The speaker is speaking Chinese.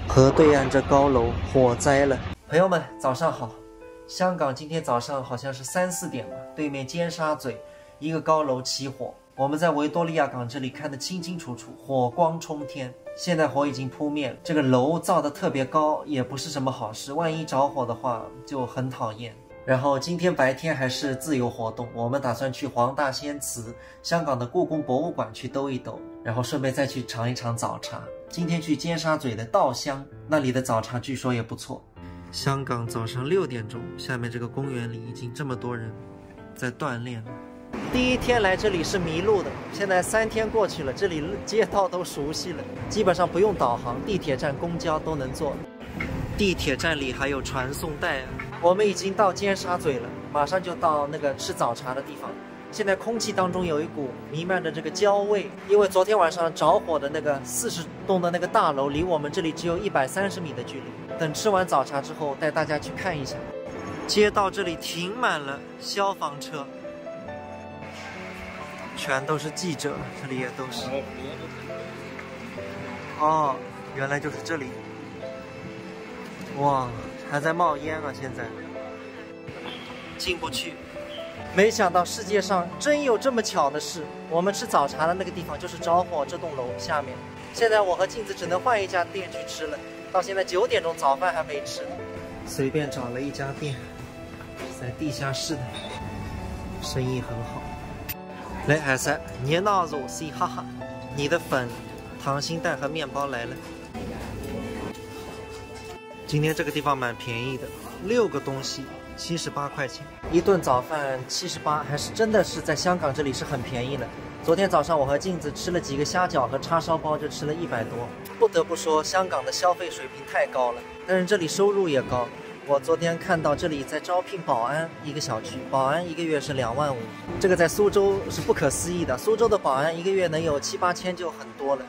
河对岸这高楼火灾了，朋友们早上好。香港今天早上好像是3、4点吧，对面尖沙咀一个高楼起火，我们在维多利亚港这里看得清清楚楚，火光冲天。现在火已经扑灭了，这个楼造得特别高，也不是什么好事，万一着火的话就很讨厌。然后今天白天还是自由活动，我们打算去黄大仙祠、香港的故宫博物馆去兜一兜，然后顺便再去尝一尝早茶。今天去尖沙咀的稻香，那里的早茶据说也不错。香港早上6点钟，下面这个公园里已经这么多人在锻炼了。第一天来这里是迷路的，现在3天过去了，这里街道都熟悉了，基本上不用导航，地铁站、公交都能坐。地铁站里还有传送带啊。我们已经到尖沙咀了，马上就到那个吃早茶的地方。现在空气当中有一股弥漫的这个焦味，因为昨天晚上着火的那个40栋的那个大楼离我们这里只有130米的距离。等吃完早茶之后，带大家去看一下。街道这里停满了消防车，全都是记者，这里也都是。哦，原来就是这里。哇，还在冒烟啊！现在进不去。没想到世界上真有这么巧的事，我们吃早茶的那个地方就是着火这栋楼下面。现在我和镜子只能换一家店去吃了，到现在9点钟，早饭还没吃。随便找了一家店，在地下室的，生意很好。来，海三，你闹着我 C 哈哈，你的粉、溏心蛋和面包来了。今天这个地方蛮便宜的，6个东西78块钱，一顿早饭78，还是真的是在香港这里是很便宜的。昨天早上我和镜子吃了几个虾饺和叉烧包，就吃了100多。不得不说，香港的消费水平太高了，但是这里收入也高。我昨天看到这里在招聘保安，一个小区保安1个月是2万5，这个在苏州是不可思议的。苏州的保安1个月能有7、8千就很多了。